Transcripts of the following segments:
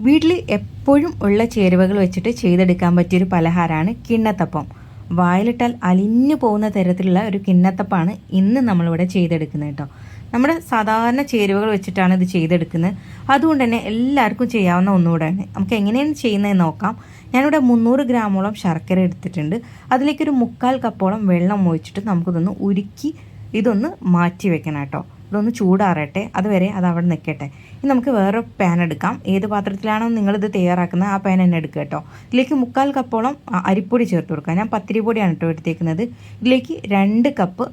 വീട്ടിൽ എപ്പോഴും ഉള്ള ചേരുവകൾ വെച്ചിട്ട് ചെയ്തെടുക്കാൻ പറ്റിയൊരു പലഹാരമാണ് കിണ്ണത്തപ്പം. വായിലിട്ടാൽ അലിഞ്ഞു പോകുന്ന തരത്തിലുള്ള ഒരു കിണ്ണത്തപ്പാണ് ഇന്ന് നമ്മളിവിടെ ചെയ്തെടുക്കുന്നത് കേട്ടോ. നമ്മുടെ സാധാരണ ചേരുവകൾ വെച്ചിട്ടാണ് ഇത് ചെയ്തെടുക്കുന്നത്. അതുകൊണ്ട് തന്നെ എല്ലാവർക്കും ചെയ്യാവുന്ന ഒന്നുകൂടെയാണ്. നമുക്ക് എങ്ങനെയാണ് ചെയ്യുന്നതെന്ന് നോക്കാം. ഞാനിവിടെ 300 ഗ്രാമോളം ശർക്കര എടുത്തിട്ടുണ്ട്. അതിലേക്കൊരു 1/4 കപ്പോളം വെള്ളം ഒഴിച്ചിട്ട് നമുക്കിതൊന്ന് ഉരുക്കി ഇതൊന്ന് മാറ്റി വെക്കണം കേട്ടോ. ഇതൊന്ന് ചൂടാറട്ടെ, അതുവരെ അത് അവിടെ നിൽക്കട്ടെ. ഇനി നമുക്ക് വേറെ പാൻ എടുക്കാം. ഏത് പാത്രത്തിലാണോ നിങ്ങളിത് തയ്യാറാക്കുന്നത് ആ പാൻ തന്നെ എടുക്കുക കേട്ടോ. ഇതിലേക്ക് 1/4 കപ്പോളം അരിപ്പൊടി ചേർത്ത് കൊടുക്കുക. ഞാൻ പത്തിരി പൊടിയാണ് കേട്ടോ എടുത്തേക്കുന്നത്. ഇതിലേക്ക് 2 കപ്പ്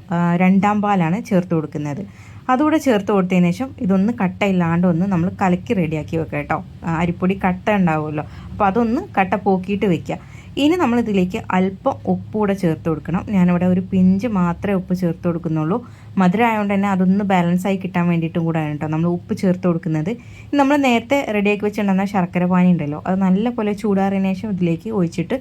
രണ്ടാം പാലാണ് ചേർത്ത് കൊടുക്കുന്നത്. അതുകൂടെ ചേർത്ത് കൊടുത്തതിന് ശേഷം ഇതൊന്ന് കട്ടയില്ലാണ്ട് ഒന്ന് നമ്മൾ കലക്കി റെഡിയാക്കി വെക്കുക കേട്ടോ. അരിപ്പൊടി കട്ട ഉണ്ടാവുമല്ലോ, അപ്പോൾ അതൊന്ന് കട്ട പോക്കിയിട്ട് വെക്കുക. ഇനി നമ്മളിതിലേക്ക് അല്പം ഉപ്പ് കൂടെ ചേർത്ത് കൊടുക്കണം. ഞാനിവിടെ ഒരു പിഞ്ച് മാത്രമേ ഉപ്പ് ചേർത്ത് കൊടുക്കുന്നുള്ളൂ. മധുരം ആയതുകൊണ്ട് തന്നെ അതൊന്ന് ബാലൻസായി കിട്ടാൻ വേണ്ടിയിട്ടും കൂടെയാണ് കേട്ടോ നമ്മൾ ഉപ്പ് ചേർത്ത് കൊടുക്കുന്നത്. നമ്മൾ നേരത്തെ റെഡിയാക്കി വെച്ചിട്ടുണ്ടെന്ന ശർക്കര പാനി ഉണ്ടല്ലോ, അത് നല്ലപോലെ ചൂടാറിയതിന് ശേഷം ഇതിലേക്ക് ഒഴിച്ചിട്ട്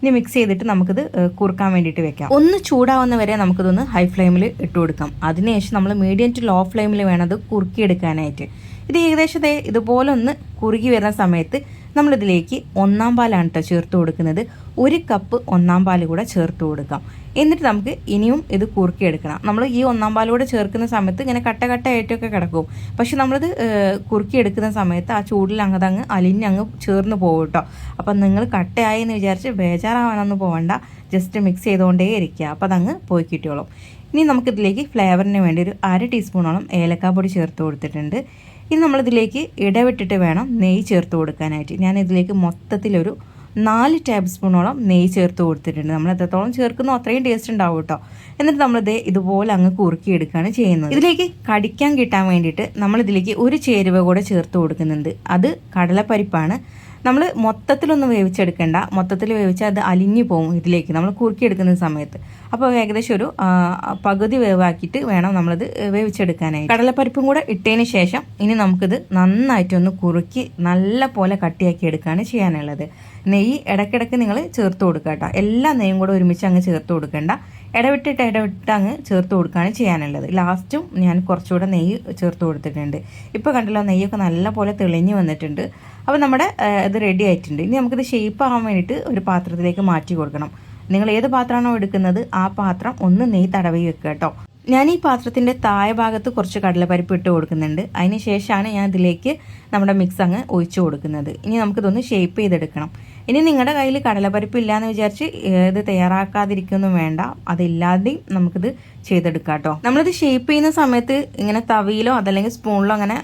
ഇനി മിക്സ് ചെയ്തിട്ട് നമുക്കിത് കുറുക്കാൻ വേണ്ടിയിട്ട് വെക്കാം. ഒന്ന് ചൂടാവുന്ന വരെ നമുക്കിതൊന്ന് ഹൈ ഫ്ലെയിമിൽ ഇട്ട് കൊടുക്കാം. അതിനുശേഷം നമ്മൾ മീഡിയം ടു ലോ ഫ്ലെയിമിൽ വേണം അത് കുറുക്കിയെടുക്കാനായിട്ട്. ഇത് ഏകദേശം ഇതുപോലെ ഒന്ന് കുറുകി വരുന്ന സമയത്ത് നമ്മളിതിലേക്ക് 1/4 പാലാണ് കേട്ടോ ചേർത്ത് കൊടുക്കുന്നത്. 1 കപ്പ് 1/4 പാൽ കൂടെ ചേർത്ത് കൊടുക്കാം. എന്നിട്ട് നമുക്ക് ഇനിയും ഇത് കുറുക്കിയെടുക്കണം. നമ്മൾ ഈ 1/4 പാൽ കൂടെ ചേർക്കുന്ന സമയത്ത് ഇങ്ങനെ കട്ടയായിട്ടൊക്കെ കിടക്കും. പക്ഷെ നമ്മളിത് കുറുക്കിയെടുക്കുന്ന സമയത്ത് ആ ചൂടിൽ അങ്ങ് അലിഞ്ഞങ്ങ് ചേർന്ന് പോകും കേട്ടോ. അപ്പം നിങ്ങൾ കട്ടയായി എന്ന് വിചാരിച്ച് ബേജാറാവാനൊന്നും പോകണ്ട. ജസ്റ്റ് മിക്സ് ചെയ്തുകൊണ്ടേ ഇരിക്കുക, അപ്പോൾ അതങ്ങ് പോയി കിട്ടിയോളും. ഇനി നമുക്കിതിലേക്ക് ഫ്ലേവറിന് വേണ്ടി ഒരു 1/2 ടീസ്പൂണോളം ഏലക്കാപ്പൊടി ചേർത്ത് കൊടുത്തിട്ടുണ്ട്. ഇനി നമ്മളിതിലേക്ക് ഇടവിട്ടിട്ട് വേണം നെയ്യ് ചേർത്ത് കൊടുക്കാനായിട്ട്. ഞാനിതിലേക്ക് മൊത്തത്തിലൊരു 4 ടേബിൾ സ്പൂണോളം നെയ്യ് ചേർത്ത് കൊടുത്തിട്ടുണ്ട്. നമ്മൾ എത്രത്തോളം ചേർക്കുന്നോ അത്രയും ടേസ്റ്റ് ഉണ്ടാവും കേട്ടോ. എന്നിട്ട് നമ്മളിത് ഇതുപോലെ അങ്ങ് കുറുക്കിയെടുക്കുകയാണ് ചെയ്യുന്നത്. ഇതിലേക്ക് കടിക്കാൻ കിട്ടാൻ വേണ്ടിയിട്ട് നമ്മളിതിലേക്ക് ഒരു ചേരുവ കൂടെ ചേർത്ത് കൊടുക്കുന്നുണ്ട്. അത് കടലപ്പരിപ്പാണ്. നമ്മൾ മൊത്തത്തിലൊന്നും വേവിച്ചെടുക്കേണ്ട. മൊത്തത്തിൽ വേവിച്ചാൽ അത് അലിഞ്ഞു പോകും ഇതിലേക്ക് നമ്മൾ കുറുക്കിയെടുക്കുന്ന സമയത്ത്. അപ്പോൾ ഏകദേശം ഒരു പകുതി വേവാക്കിയിട്ട് വേണം നമ്മളിത് വേവിച്ചെടുക്കാനായിട്ട്. കടലപ്പരിപ്പും കൂടെ ഇട്ടതിന് ശേഷം ഇനി നമുക്കിത് നന്നായിട്ടൊന്ന് കുറുക്കി നല്ല പോലെ കട്ടിയാക്കി എടുക്കുകയാണ് ചെയ്യാനുള്ളത്. നെയ്യ് ഇടയ്ക്കിടയ്ക്ക് നിങ്ങൾ ചേർത്ത് കൊടുക്കുക കേട്ടോ. എല്ലാ നെയ്യും കൂടെ ഒരുമിച്ച് അങ്ങ് ചേർത്ത് കൊടുക്കേണ്ട. ഇടവിട്ടിട്ട് അങ്ങ് ചേർത്ത് കൊടുക്കുകയാണ് ചെയ്യാനുള്ളത്. ലാസ്റ്റും ഞാൻ കുറച്ചുകൂടെ നെയ്യ് ചേർത്ത് കൊടുത്തിട്ടുണ്ട്. ഇപ്പോൾ കണ്ടല്ലോ, നെയ്യൊക്കെ നല്ല പോലെ തെളിഞ്ഞ് വന്നിട്ടുണ്ട്. അപ്പോൾ നമ്മുടെ ഇത് റെഡി ആയിട്ടുണ്ട്. ഇനി നമുക്കിത് ഷേപ്പ് ആവാൻ വേണ്ടിയിട്ട് ഒരു പാത്രത്തിലേക്ക് മാറ്റി കൊടുക്കണം. നിങ്ങൾ ഏത് പാത്രമാണോ എടുക്കുന്നത് ആ പാത്രം ഒന്ന് നെയ്യ് തടവി വെക്കുക കേട്ടോ. ഞാൻ ഈ പാത്രത്തിൻ്റെ താഴെ ഭാഗത്ത് കുറച്ച് കടലപ്പരിപ്പ് ഇട്ട് കൊടുക്കുന്നുണ്ട്. അതിന് ശേഷമാണ് ഞാൻ ഇതിലേക്ക് നമ്മുടെ മിക്സ് അങ്ങ് ഒഴിച്ചു കൊടുക്കുന്നത്. ഇനി നമുക്കിതൊന്ന് ഷേപ്പ് ചെയ്തെടുക്കണം. ഇനി നിങ്ങളുടെ കയ്യിൽ കടലപ്പരിപ്പ് ഇല്ലയെന്ന് വിചാരിച്ച് ഇത് തയ്യാറാക്കാതിരിക്കൊന്നും വേണ്ട. അതില്ലാതെയും നമുക്കിത് ചെയ്തെടുക്കാം കേട്ടോ. നമ്മളിത് ഷേപ്പ് ചെയ്യുന്ന സമയത്ത് ഇങ്ങനെ തവിയിലോ അതല്ലെങ്കിൽ സ്പൂണിലോ അങ്ങനെ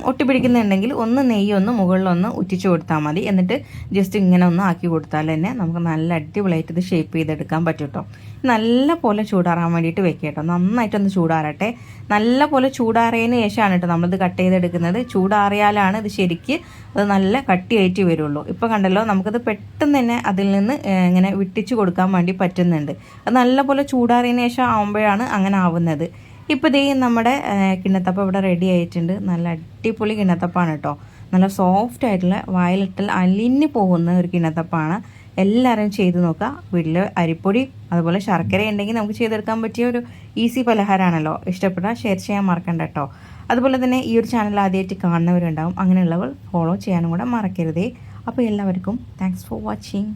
ഒട്ടിപ്പിടിക്കുന്നുണ്ടെങ്കിൽ ഒന്ന് നെയ്യൊന്ന് മുകളിലൊന്ന് ഉറ്റിച്ചു കൊടുത്താൽ മതി. എന്നിട്ട് ജസ്റ്റ് ഇങ്ങനെ ഒന്ന് ആക്കി കൊടുത്താൽ തന്നെ നമുക്ക് നല്ല അടിപൊളിയായിട്ട് ഇത് ഷേപ്പ് ചെയ്തെടുക്കാൻ പറ്റും കേട്ടോ. നല്ല പോലെ ചൂടാറാൻ വേണ്ടിയിട്ട് വെക്കുക കേട്ടോ. നന്നായിട്ടൊന്ന് ചൂടാറട്ടെ. നല്ല പോലെ ചൂടാറിയതിന് ശേഷമാണ് കേട്ടോ നമ്മളിത് കട്ട് ചെയ്തെടുക്കുന്നത്. ചൂടാറിയാലാണ് ഇത് ശരിക്ക് അത് നല്ല കട്ടിയായിട്ട് വരുള്ളൂ. ഇപ്പോൾ കണ്ടല്ലോ, നമുക്കത് പെട്ടെന്ന് തന്നെ അതിൽ നിന്ന് ഇങ്ങനെ വിട്ടിച്ച് കൊടുക്കാൻ വേണ്ടി പറ്റുന്നുണ്ട്. അത് നല്ല പോലെ ചൂടാറിയതിന് ശേഷം ആകുമ്പോഴാണ് അങ്ങനെ ആവുന്നത്. ഇപ്പോൾ ഇതേ നമ്മുടെ കിണ്ണത്തപ്പം ഇവിടെ റെഡി ആയിട്ടുണ്ട്. നല്ല അടിപൊളി കിണ്ണത്തപ്പാണ് കേട്ടോ. നല്ല സോഫ്റ്റ് ആയിട്ടുള്ള വായിലിട്ടാൽ അലിഞ്ഞു പോകുന്ന ഒരു കിണ്ണത്തപ്പാണ്. എല്ലാവരും ചെയ്ത് നോക്കുക. വീട്ടിൽ അരിപ്പൊടി അതുപോലെ ശർക്കര ഉണ്ടെങ്കിൽ നമുക്ക് ചെയ്തെടുക്കാൻ പറ്റിയ ഒരു ഈസി പലഹാരമാണല്ലോ. ഇഷ്ടപ്പെട്ടാൽ ഷെയർ ചെയ്യാൻ മറക്കണ്ട കേട്ടോ. അതുപോലെ തന്നെ ഈ ഒരു ചാനൽ ആദ്യമായിട്ട് കാണുന്നവരുണ്ടാവും. അങ്ങനെയുള്ളവർ ഫോളോ ചെയ്യാനും കൂടെ മറക്കരുതേ. അപ്പോൾ എല്ലാവർക്കും താങ്ക്സ് ഫോർ വാച്ചിങ്.